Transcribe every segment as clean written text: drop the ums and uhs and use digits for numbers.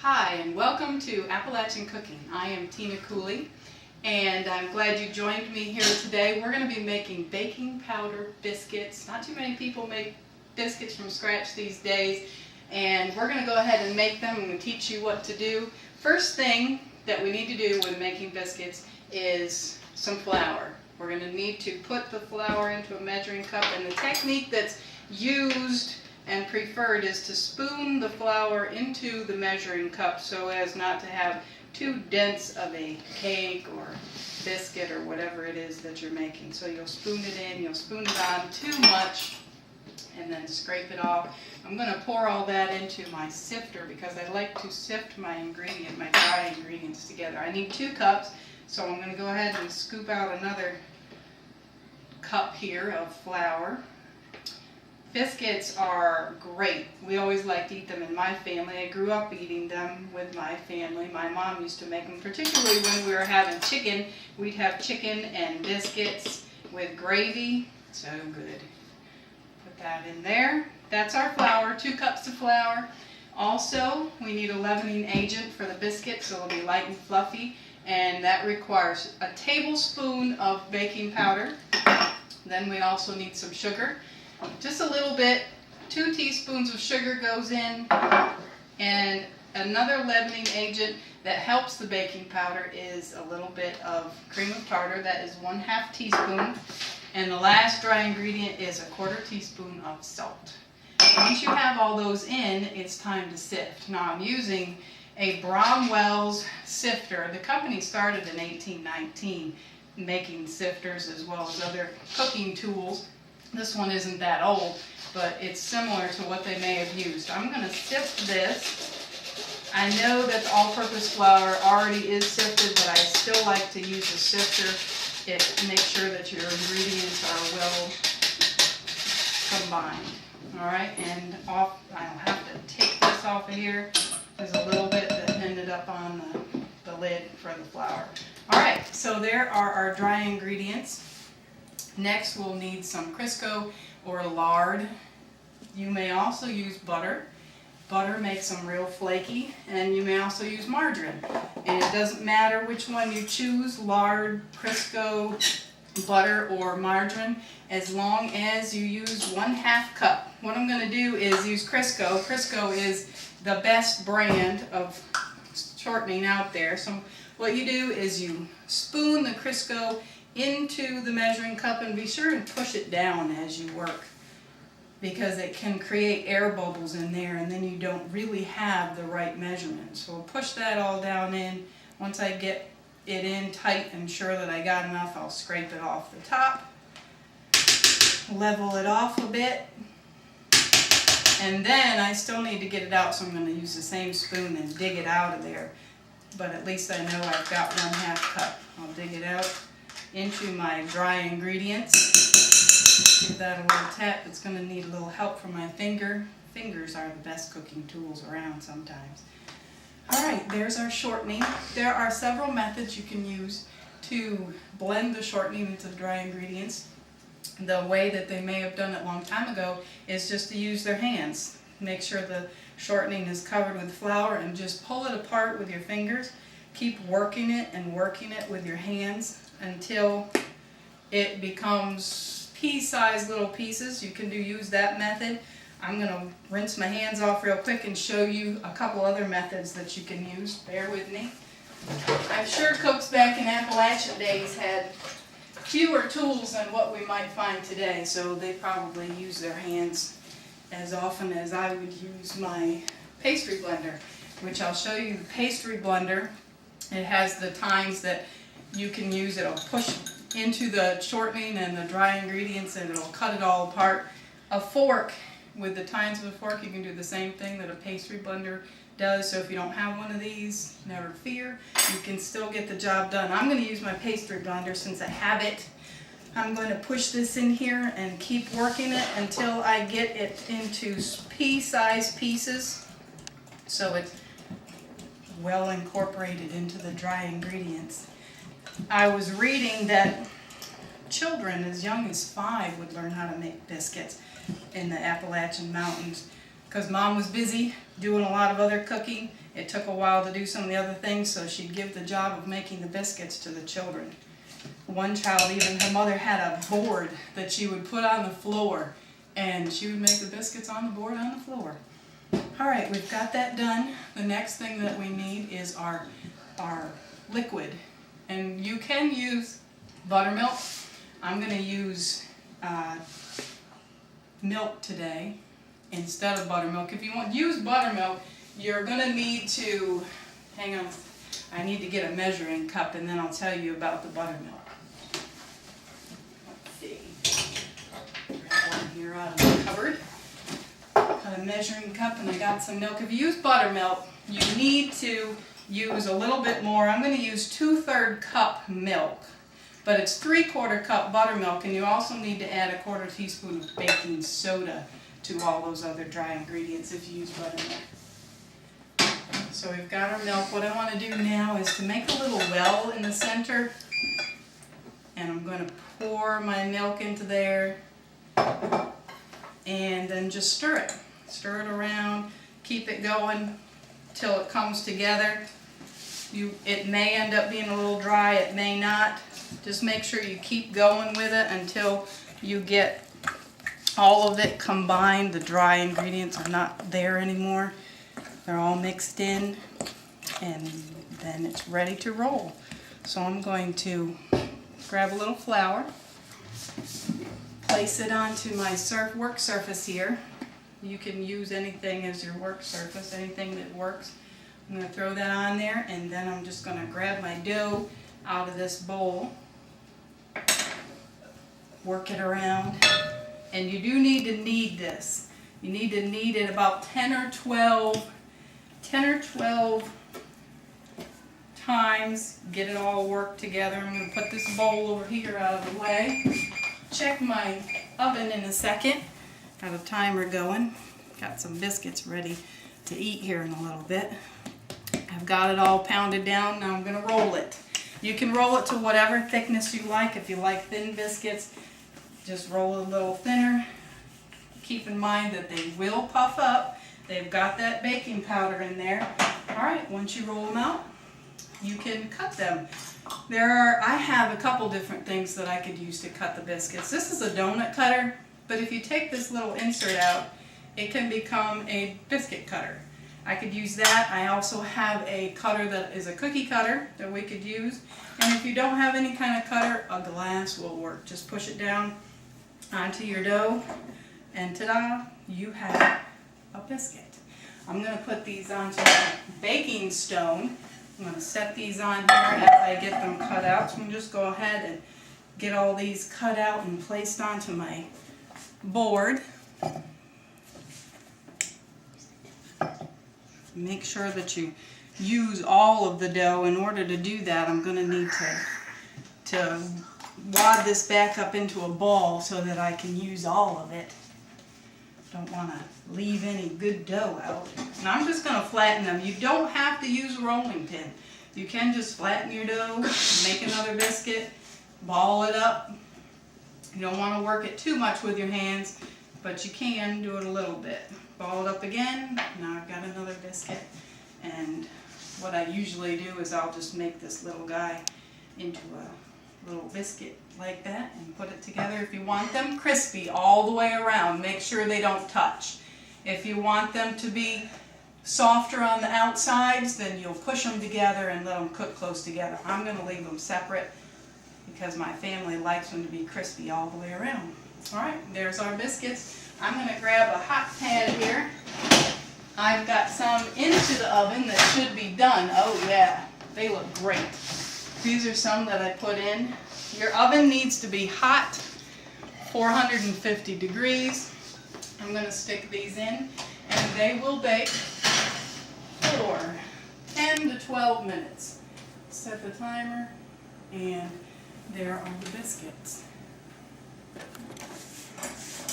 Hi, and welcome to Appalachian Cooking. I am Tina Cooley, and I'm glad you joined me here today. We're going to be making baking powder biscuits. Not too many people make biscuits from scratch these days, and we're going to go ahead and make them. I'm going to teach you what to do. First thing that we need to do when making biscuits is some flour. We're going to need to put the flour into a measuring cup, and the technique that's used and preferred is to spoon the flour into the measuring cup so as not to have too dense of a cake or biscuit or whatever it is that you're making. So you'll spoon it in, you'll spoon it on too much, and then scrape it off. I'm going to pour all that into my sifter because I like to sift my dry ingredients together. I need 2 cups, so I'm going to go ahead and scoop out another cup here of flour. Biscuits are great. We always like to eat them in my family. I grew up eating them with my family. My mom used to make them, particularly when we were having chicken. We'd have chicken and biscuits with gravy. So good. Put that in there. That's our flour, 2 cups of flour. Also, we need a leavening agent for the biscuit so it'll be light and fluffy. And that requires a tablespoon of baking powder. Then we also need some sugar. Just a little bit, 2 teaspoons of sugar goes in, and another leavening agent that helps the baking powder is a little bit of cream of tartar. That is 1/2 teaspoon. And the last dry ingredient is a 1/4 teaspoon of salt. Once you have all those in, it's time to sift. Now I'm using a Bromwell's sifter. The company started in 1819 making sifters as well as other cooking tools. This one isn't that old, but it's similar to what they may have used. I'm going to sift this. I know that the all-purpose flour already is sifted, but I still like to use a sifter. It makes sure that your ingredients are well combined. Alright, and I'll have to take this off of here. There's a little bit that ended up on the lid for the flour. Alright, so there are our dry ingredients. Next we'll need some Crisco or lard. You may also use butter. Butter makes them real flaky, and you may also use margarine. And it doesn't matter which one you choose, lard, Crisco, butter, or margarine, as long as you use 1/2 cup. What I'm going to do is use Crisco. Crisco is the best brand of shortening out there. So what you do is you spoon the Crisco into the measuring cup, and be sure and push it down as you work because it can create air bubbles in there and then you don't really have the right measurement. So I'll push that all down in. Once I get it in tight and sure that I got enough, I'll scrape it off the top, level it off a bit, and then I still need to get it out, so I'm going to use the same spoon and dig it out of there. But at least I know I've got 1/2 cup. I'll dig it out into my dry ingredients. Give that a little tap. It's going to need a little help from my finger. Fingers are the best cooking tools around sometimes. Alright, there's our shortening. There are several methods you can use to blend the shortening into the dry ingredients. The way that they may have done it a long time ago is just to use their hands. Make sure the shortening is covered with flour and just pull it apart with your fingers. Keep working it and working it with your hands until it becomes pea-sized little pieces. You can use that method. I'm going to rinse my hands off real quick and show you a couple other methods that you can use. Bear with me. I'm sure cooks back in Appalachian days had fewer tools than what we might find today, so they probably use their hands as often as I would use my pastry blender, which I'll show you. The pastry blender, it has the tines that you can use. It'll push into the shortening and the dry ingredients and it'll cut it all apart. A fork, with the tines of a fork, you can do the same thing that a pastry blender does. So if you don't have one of these, never fear, you can still get the job done. I'm going to use my pastry blender since I have it. I'm going to push this in here and keep working it until I get it into pea-sized pieces so it's well incorporated into the dry ingredients. I was reading that children as young as 5 would learn how to make biscuits in the Appalachian Mountains. because Mom was busy doing a lot of other cooking. It took a while to do some of the other things, so she'd give the job of making the biscuits to the children. One child, even her mother had a board that she would put on the floor, and she would make the biscuits on the board on the floor. All right, we've got that done. The next thing that we need is our liquid. And you can use buttermilk. I'm going to use milk today instead of buttermilk. If you want to use buttermilk, you're going to need to, hang on, I need to get a measuring cup and then I'll tell you about the buttermilk. Let's see. Grab one here out of the cupboard. Got a measuring cup and I got some milk. If you use buttermilk, you need to use a little bit more. I'm going to use 2/3 cup milk, but it's 3/4 cup buttermilk, and you also need to add 1/4 teaspoon of baking soda to all those other dry ingredients if you use buttermilk. So we've got our milk. What I want to do now is to make a little well in the center, and I'm going to pour my milk into there and then just stir it. Stir it around, keep it going till it comes together. It may end up being a little dry, it may not. Just make sure you keep going with it until you get all of it combined. The dry ingredients are not there anymore. They're all mixed in, and then it's ready to roll. So I'm going to grab a little flour, place it onto my work surface here. You can use anything as your work surface, anything that works. I'm going to throw that on there, and then I'm just going to grab my dough out of this bowl, work it around, and you do need to knead this. You need to knead it about 10 or 12 times, get it all worked together. I'm going to put this bowl over here out of the way. Check my oven in a second. Got a timer going. Got some biscuits ready to eat here in a little bit. I've got it all pounded down. Now I'm going to roll it. You can roll it to whatever thickness you like. If you like thin biscuits, just roll it a little thinner. Keep in mind that they will puff up. They've got that baking powder in there. Alright, once you roll them out, you can cut them. I have a couple different things that I could use to cut the biscuits. This is a donut cutter, but if you take this little insert out, it can become a biscuit cutter. I could use that. I also have a cutter that is a cookie cutter that we could use. And if you don't have any kind of cutter, a glass will work. Just push it down onto your dough, and ta-da, you have a biscuit. I'm going to put these onto my baking stone. I'm going to set these on here as I get them cut out. So I'm going to just go ahead and get all these cut out and placed onto my board. Make sure that you use all of the dough. In order to do that, I'm going to need to wad this back up into a ball so that I can use all of it. Don't want to leave any good dough out. And I'm just going to flatten them. You don't have to use a rolling pin. You can just flatten your dough, make another biscuit, ball it up. You don't want to work it too much with your hands, but you can do it a little bit. Ball it up again. Now I've got another biscuit. And what I usually do is I'll just make this little guy into a little biscuit like that and put it together. If you want them crispy all the way around, make sure they don't touch. If you want them to be softer on the outsides, then you'll push them together and let them cook close together. I'm going to leave them separate because my family likes them to be crispy all the way around. Alright, there's our biscuits. I'm going to grab a hot pan here. I've got some into the oven that should be done. Oh yeah, they look great. These are some that I put in. Your oven needs to be hot, 450 degrees. I'm going to stick these in, and they will bake for 10 to 12 minutes. Set the timer, and there are the biscuits.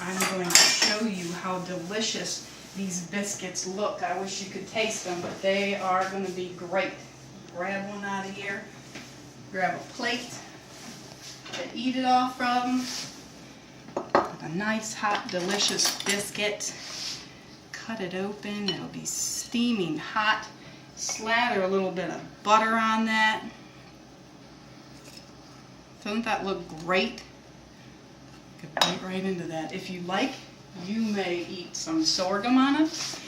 I'm going to show you how delicious these biscuits look. I wish you could taste them, but they are going to be great. Grab one out of here. Grab a plate to eat it off from. A nice, hot, delicious biscuit. cut it open. It'll be steaming hot. Slather a little bit of butter on that. Doesn't that look great? Could bite right into that. If you like, you may eat some sorghum on it.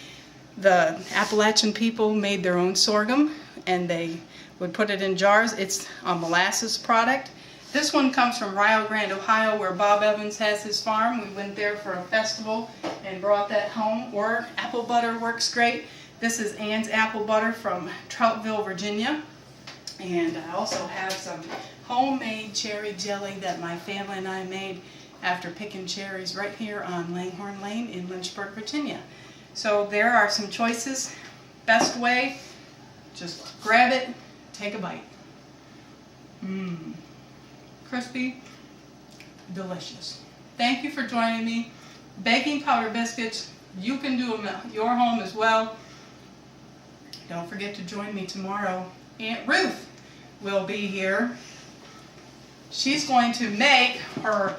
The Appalachian people made their own sorghum and they would put it in jars. It's a molasses product. This one comes from Rio Grande, Ohio, where Bob Evans has his farm. We went there for a festival and brought that home. Or apple butter works great. This is Ann's apple butter from Troutville, Virginia. And I also have some homemade cherry jelly that my family and I made after picking cherries right here on Langhorne Lane in Lynchburg, Virginia. So there are some choices. Best way, just grab it, take a bite. Crispy, delicious. Thank you for joining me. Baking powder biscuits, you can do them at your home as well. Don't forget to join me tomorrow. Aunt Ruth will be here. She's going to make her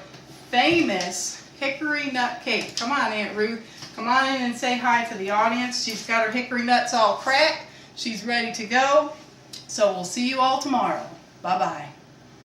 famous hickory nut cake. Come on, Aunt Ruth. Come on in and say hi to the audience. She's got her hickory nuts all cracked. She's ready to go. So we'll see you all tomorrow. Bye-bye.